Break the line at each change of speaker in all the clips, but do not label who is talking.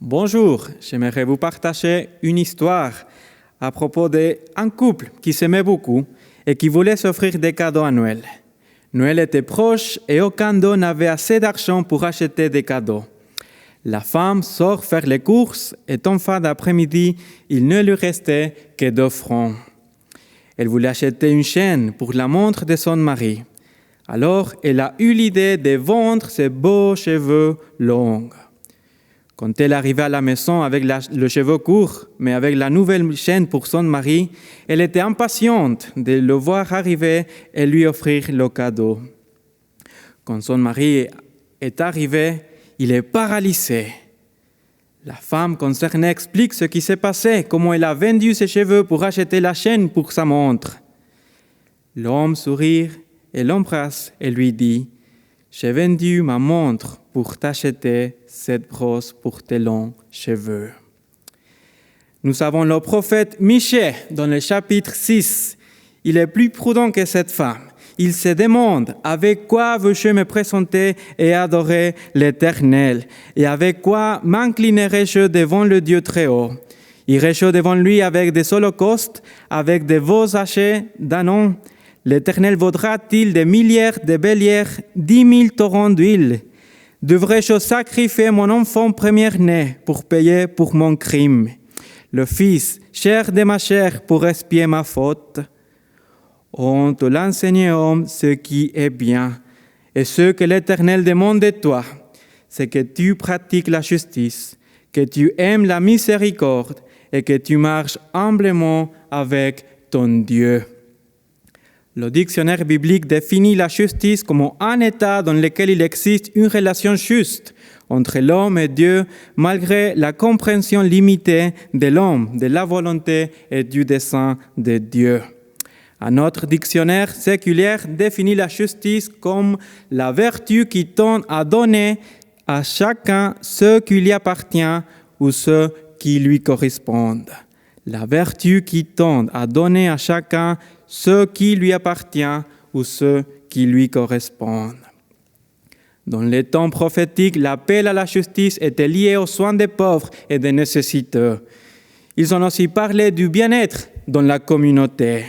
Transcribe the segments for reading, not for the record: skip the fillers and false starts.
Bonjour, j'aimerais vous partager une histoire à propos d'un couple qui s'aimait beaucoup et qui voulait s'offrir des cadeaux à Noël. Noël était proche et aucun d'eux n'avait assez d'argent pour acheter des cadeaux. La femme sort faire les courses et en fin d'après-midi, il ne lui restait que 2 francs. Elle voulait acheter une chaîne pour la montre de son mari. Alors, elle a eu l'idée de vendre ses beaux cheveux longs. Quand elle arrivait à la maison avec le cheveu court, mais avec la nouvelle chaîne pour son mari, elle était impatiente de le voir arriver et lui offrir le cadeau. Quand son mari est arrivé, il est paralysé. La femme concernée explique ce qui s'est passé, comment elle a vendu ses cheveux pour acheter la chaîne pour sa montre. L'homme sourit et l'embrasse et lui dit « J'ai vendu ma montre pour t'acheter cette brosse pour tes longs cheveux. » Nous avons le prophète Michée dans le chapitre 6. Il est plus prudent que cette femme. Il se demande « Avec quoi veux-je me présenter et adorer l'Éternel? Et avec quoi m'inclinerai-je devant le Dieu très haut? Irai-je devant lui avec des holocaustes, avec des veaux hachés d'ânon? L'Éternel vaudra-t-il des milliers de béliers, 10 000 torrents d'huile? Devrais-je sacrifier mon enfant premier-né pour payer pour mon crime? Le fils, chair de ma chair, pour expier ma faute? On te l'enseigne, homme, ce qui est bien, et ce que l'Éternel demande de toi, c'est que tu pratiques la justice, que tu aimes la miséricorde et que tu marches humblement avec ton Dieu. Le dictionnaire biblique définit la justice comme un état dans lequel il existe une relation juste entre l'homme et Dieu, malgré la compréhension limitée de l'homme, de la volonté et du dessein de Dieu. Un autre dictionnaire séculier définit la justice comme la vertu qui tend à donner à chacun ce qui lui appartient ou ce qui lui correspond. La vertu qui tend à donner à chacun ce qui lui appartient ou ce qui lui correspond. Dans les temps prophétiques, l'appel à la justice était lié aux soins des pauvres et des nécessiteux. Ils ont aussi parlé du bien-être dans la communauté.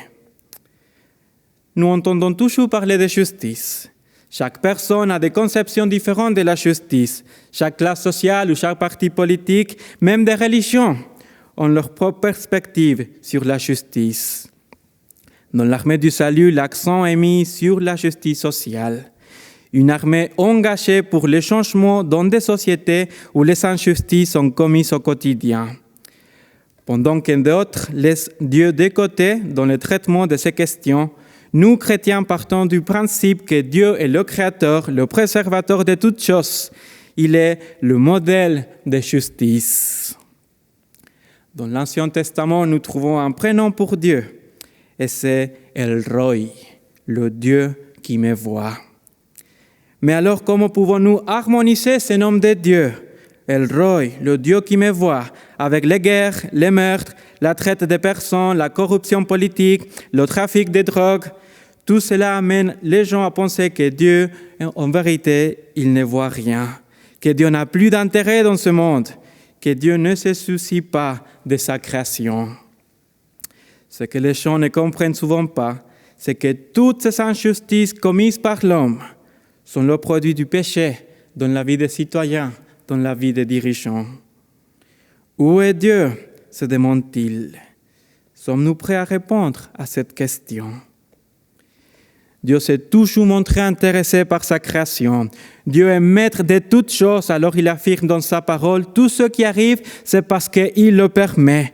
Nous entendons toujours parler de justice. Chaque personne a des conceptions différentes de la justice. Chaque classe sociale ou chaque parti politique, même des religions, ont leur propre perspective sur la justice. Dans l'armée du salut, l'accent est mis sur la justice sociale. Une armée engagée pour le changement dans des sociétés où les injustices sont commises au quotidien. Pendant que d'autres laissent Dieu de côté dans le traitement de ces questions, nous, chrétiens, partons du principe que Dieu est le Créateur, le préservateur de toutes choses. Il est le modèle de justice. Dans l'Ancien Testament, nous trouvons un prénom pour Dieu, et c'est El Roi, le Dieu qui me voit. Mais alors, comment pouvons-nous harmoniser ce nom de Dieu, El Roi, le Dieu qui me voit, avec les guerres, les meurtres, la traite des personnes, la corruption politique, le trafic de drogue? Tout cela amène les gens à penser que Dieu, en vérité, il ne voit rien, que Dieu n'a plus d'intérêt dans ce monde, que Dieu ne se soucie pas de sa création. Ce que les gens ne comprennent souvent pas, c'est que toutes ces injustices commises par l'homme sont le produit du péché dans la vie des citoyens, dans la vie des dirigeants. Où est Dieu, se demande-t-il. Sommes-nous prêts à répondre à cette question? Dieu s'est toujours montré intéressé par sa création. Dieu est maître de toutes choses, alors il affirme dans sa parole, tout ce qui arrive, c'est parce qu'il le permet.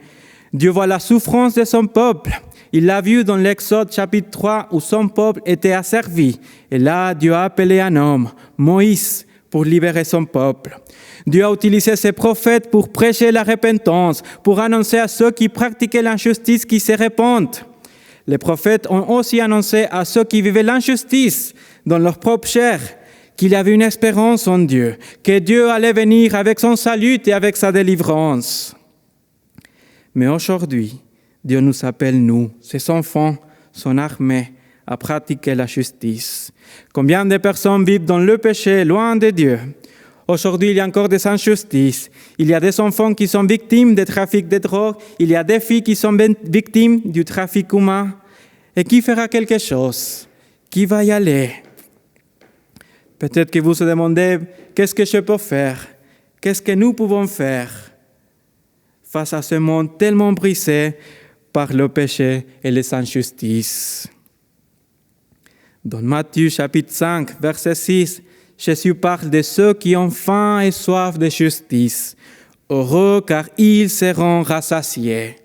Dieu voit la souffrance de son peuple. Il l'a vu dans l'Exode chapitre 3 où son peuple était asservi. Et là, Dieu a appelé un homme, Moïse, pour libérer son peuple. Dieu a utilisé ses prophètes pour prêcher la repentance, pour annoncer à ceux qui pratiquaient l'injustice qu'ils se repentent. Les prophètes ont aussi annoncé à ceux qui vivaient l'injustice dans leur propre chair qu'il y avait une espérance en Dieu, que Dieu allait venir avec son salut et avec sa délivrance. Mais aujourd'hui, Dieu nous appelle, nous, ses enfants, son armée, à pratiquer la justice. Combien de personnes vivent dans le péché, loin de Dieu? Aujourd'hui, il y a encore des injustices. Il y a des enfants qui sont victimes du trafic de drogue. Il y a des filles qui sont victimes du trafic humain. Et qui fera quelque chose? Qui va y aller? Peut-être que vous vous demandez, qu'est-ce que je peux faire? Qu'est-ce que nous pouvons faire face à ce monde tellement brisé par le péché et les injustices? Dans Matthieu chapitre 5, verset 6, Jésus parle de ceux qui ont faim et soif de justice. Heureux car ils seront rassasiés.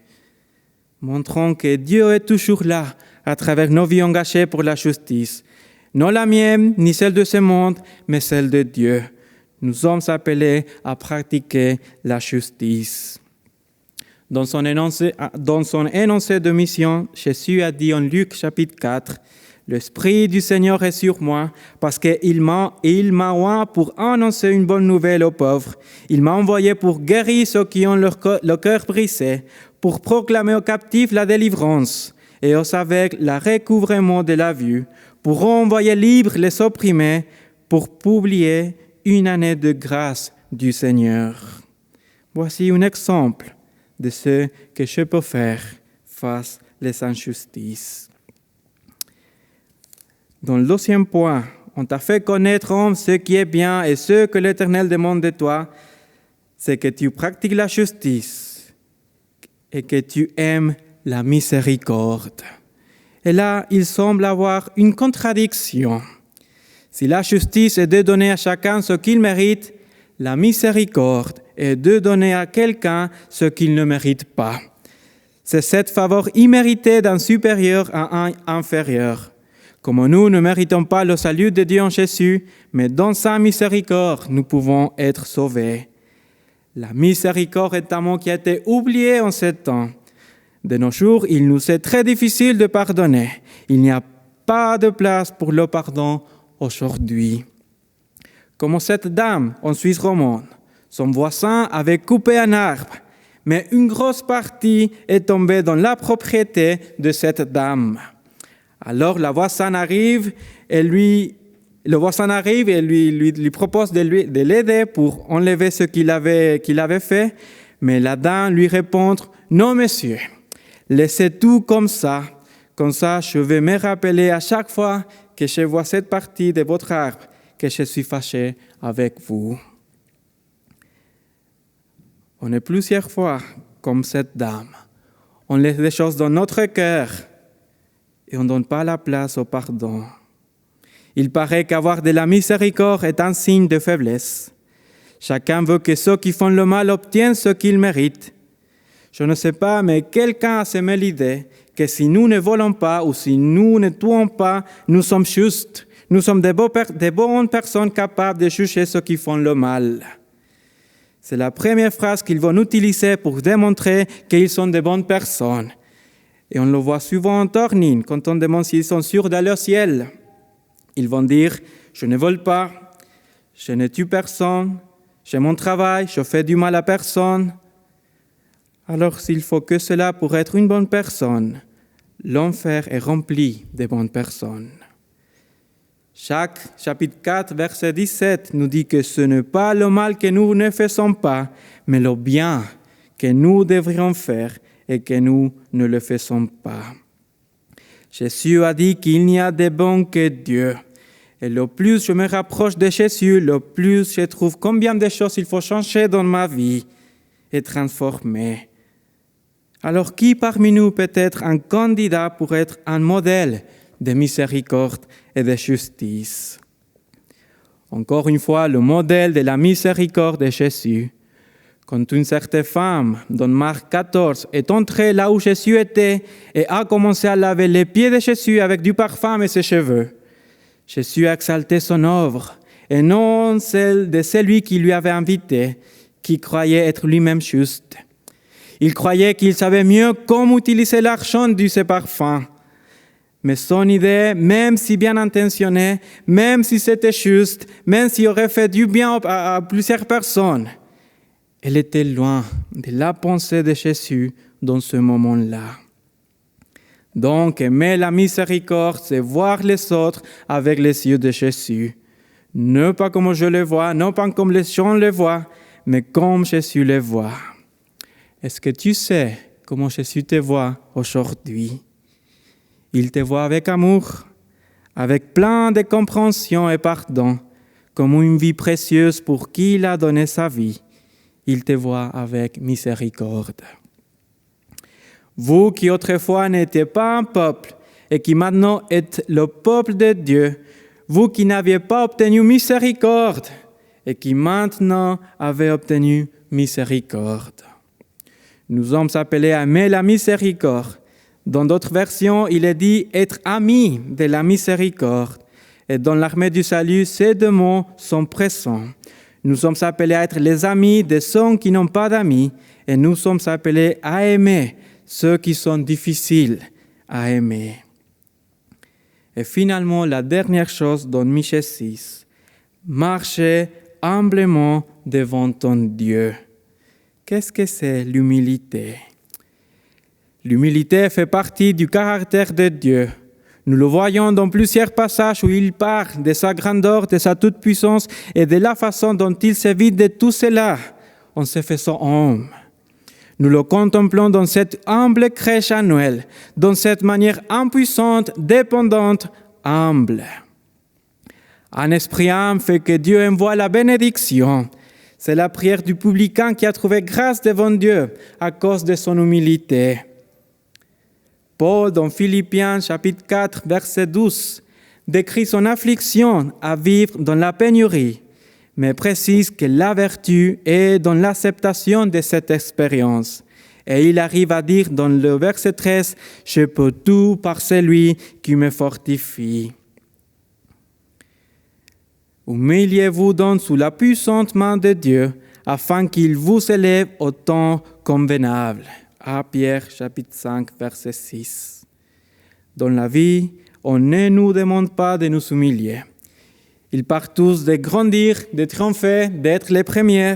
Montrons que Dieu est toujours là à travers nos vies engagées pour la justice. Non la mienne, ni celle de ce monde, mais celle de Dieu. Nous sommes appelés à pratiquer la justice. Dans son énoncé de mission, Jésus a dit en Luc chapitre 4, « L'Esprit du Seigneur est sur moi, parce qu'il m'a oint pour annoncer une bonne nouvelle aux pauvres. Il m'a envoyé pour guérir ceux qui ont le cœur brisé, pour proclamer aux captifs la délivrance et aux aveugles le recouvrement de la vue, pour envoyer libres les opprimés, pour publier une année de grâce du Seigneur. » Voici un exemple de ce que je peux faire face aux injustices. Dans le deuxième point, on t'a fait connaître, homme, ce qui est bien et ce que l'Éternel demande de toi, c'est que tu pratiques la justice et que tu aimes la miséricorde. Et là, il semble avoir une contradiction. Si la justice est de donner à chacun ce qu'il mérite, la miséricorde est de donner à quelqu'un ce qu'il ne mérite pas. C'est cette faveur imméritée d'un supérieur à un inférieur. Comme nous ne méritons pas le salut de Dieu en Jésus, mais dans sa miséricorde, nous pouvons être sauvés. La miséricorde est un mot qui a été oublié en ce temps. De nos jours, il nous est très difficile de pardonner. Il n'y a pas de place pour le pardon aujourd'hui. Comme cette dame en Suisse romande, son voisin avait coupé un arbre, mais une grosse partie est tombée dans la propriété de cette dame. Alors le voisin arrive et lui propose de l'aider pour enlever ce qu'il avait fait, mais la dame lui répond « Non, monsieur, laissez tout comme ça je vais me rappeler à chaque fois que je vois cette partie de votre arbre que je suis fâché avec vous. » On est plusieurs fois comme cette dame. On laisse des choses dans notre cœur et on ne donne pas la place au pardon. Il paraît qu'avoir de la miséricorde est un signe de faiblesse. Chacun veut que ceux qui font le mal obtiennent ce qu'ils méritent. Je ne sais pas, mais quelqu'un a semé l'idée que si nous ne volons pas ou si nous ne tuons pas, nous sommes justes. Nous sommes de bonnes personnes capables de juger ceux qui font le mal. C'est la première phrase qu'ils vont utiliser pour démontrer qu'ils sont de bonnes personnes. Et on le voit souvent en tournine, quand on demande s'ils sont sûrs d'aller au ciel. Ils vont dire « Je ne vole pas, je ne tue personne, j'ai mon travail, je fais du mal à personne. » Alors s'il faut que cela pour être une bonne personne, l'enfer est rempli de bonnes personnes. Jacques, chapitre 4, verset 17, nous dit que ce n'est pas le mal que nous ne faisons pas, mais le bien que nous devrions faire et que nous ne le faisons pas. Jésus a dit qu'il n'y a de bon que Dieu. Et le plus je me rapproche de Jésus, le plus je trouve combien de choses il faut changer dans ma vie et transformer. Alors qui parmi nous peut être un candidat pour être un modèle de miséricorde et de justice? Encore une fois, le modèle de la miséricorde de Jésus. Quand une certaine femme, dans Marc 14, est entrée là où Jésus était et a commencé à laver les pieds de Jésus avec du parfum et ses cheveux, Jésus a exalté son œuvre et non celle de celui qui lui avait invité, qui croyait être lui-même juste. Il croyait qu'il savait mieux comment utiliser l'argent de ce parfum. Mais son idée, même si bien intentionnée, même si c'était juste, même s'il aurait fait du bien à plusieurs personnes, elle était loin de la pensée de Jésus dans ce moment-là. Donc, aimer la miséricorde, c'est voir les autres avec les yeux de Jésus. Non pas comme je le vois, non pas comme les gens le voient, mais comme Jésus le voit. Est-ce que tu sais comment Jésus te voit aujourd'hui? Il te voit avec amour, avec plein de compréhension et pardon, comme une vie précieuse pour qui il a donné sa vie. Il te voit avec miséricorde. Vous qui autrefois n'étiez pas un peuple et qui maintenant êtes le peuple de Dieu, vous qui n'aviez pas obtenu miséricorde et qui maintenant avez obtenu miséricorde. Nous sommes appelés à aimer la miséricorde. Dans d'autres versions, il est dit être amis de la miséricorde. Et dans l'armée du salut, ces deux mots sont présents. Nous sommes appelés à être les amis de ceux qui n'ont pas d'amis et nous sommes appelés à aimer ceux qui sont difficiles à aimer. Et finalement, la dernière chose dans Michée 6, marcher humblement devant ton Dieu. Qu'est-ce que c'est l'humilité? L'humilité fait partie du caractère de Dieu. Nous le voyons dans plusieurs passages où il parle de sa grandeur, de sa toute-puissance et de la façon dont il s'évite de tout cela en se faisant homme. Nous le contemplons dans cette humble crèche à Noël, dans cette manière impuissante, dépendante, humble. Un esprit humble fait que Dieu envoie la bénédiction. C'est la prière du publicain qui a trouvé grâce devant Dieu à cause de son humilité. Paul, dans Philippiens chapitre 4, verset 12, décrit son affliction à vivre dans la pénurie, mais précise que la vertu est dans l'acceptation de cette expérience. Et il arrive à dire dans le verset 13, « Je peux tout par celui qui me fortifie. » Humiliez-vous donc sous la puissante main de Dieu, afin qu'il vous élève au temps convenable. À Pierre, chapitre 5, verset 6. Dans la vie, on ne nous demande pas de nous humilier. Ils partent tous de grandir, de triompher, d'être les premiers.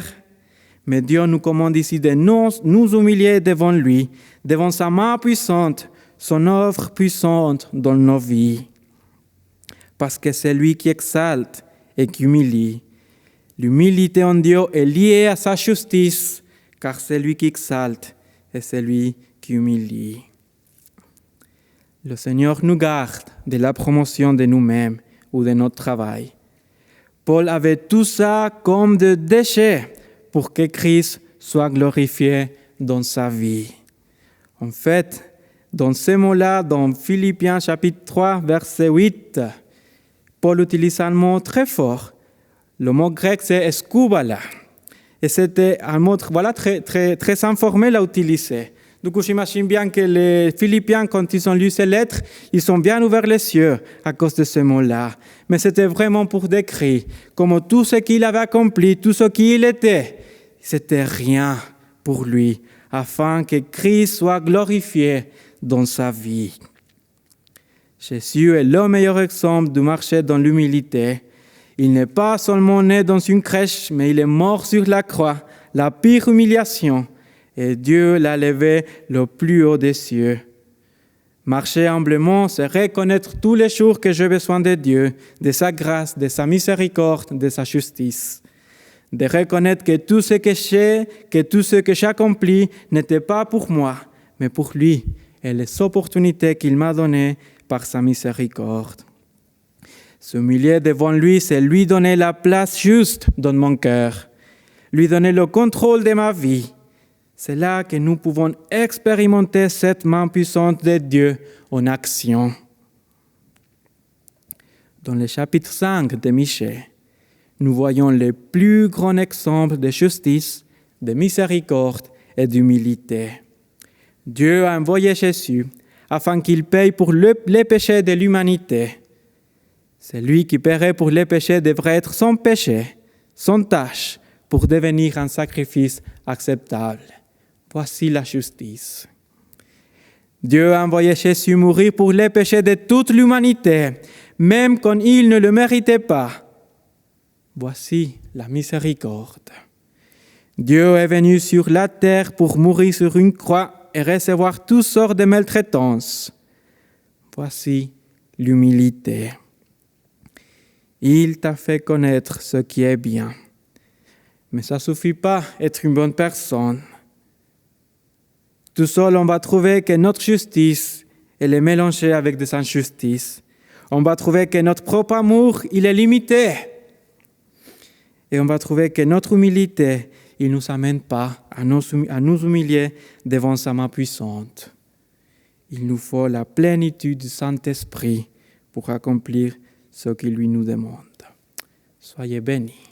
Mais Dieu nous commande ici de nous humilier devant lui, devant sa main puissante, son œuvre puissante dans nos vies. Parce que c'est lui qui exalte et qui humilie. L'humilité en Dieu est liée à sa justice, car c'est lui qui exalte et c'est lui qui humilie. Le Seigneur nous garde de la promotion de nous-mêmes ou de notre travail. Paul avait tout ça comme des déchets pour que Christ soit glorifié dans sa vie. En fait, dans ces mots-là, dans Philippiens chapitre 3, verset 8, Paul utilise un mot très fort. Le mot grec, c'est eskubala. Et c'était un mot très informel à utiliser. Du coup, j'imagine bien que les Philippiens, quand ils ont lu ces lettres, ils ont bien ouvert les yeux à cause de ce mot-là. Mais c'était vraiment pour décrire comme tout ce qu'il avait accompli, tout ce qu'il était, c'était rien pour lui, afin que Christ soit glorifié dans sa vie. Jésus est le meilleur exemple de marcher dans l'humilité. Il n'est pas seulement né dans une crèche, mais il est mort sur la croix, la pire humiliation. Et Dieu l'a levé le plus haut des cieux. Marcher humblement, c'est reconnaître tous les jours que j'ai besoin de Dieu, de sa grâce, de sa miséricorde, de sa justice. De reconnaître que tout ce que j'ai accompli n'était pas pour moi, mais pour lui et les opportunités qu'il m'a données par sa miséricorde. S'humilier devant lui, c'est lui donner la place juste dans mon cœur, lui donner le contrôle de ma vie. C'est là que nous pouvons expérimenter cette main puissante de Dieu en action. Dans le chapitre 5 de Michée, nous voyons le plus grand exemple de justice, de miséricorde et d'humilité. Dieu a envoyé Jésus afin qu'il paye pour les péchés de l'humanité. Celui qui paierait pour les péchés devrait être sans péché, sans tâche, pour devenir un sacrifice acceptable. Voici la justice. Dieu a envoyé Jésus mourir pour les péchés de toute l'humanité, même quand il ne le méritait pas. Voici la miséricorde. Dieu est venu sur la terre pour mourir sur une croix et recevoir toutes sortes de maltraitances. Voici l'humilité. Il t'a fait connaître ce qui est bien. Mais ça ne suffit pas être une bonne personne. Tout seul, on va trouver que notre justice, elle est mélangée avec des injustices. On va trouver que notre propre amour, il est limité. Et on va trouver que notre humilité, il ne nous amène pas à nous humilier devant sa main puissante. Il nous faut la plénitude du Saint-Esprit pour accomplir ce qu'il lui nous demande. Soyez bénis.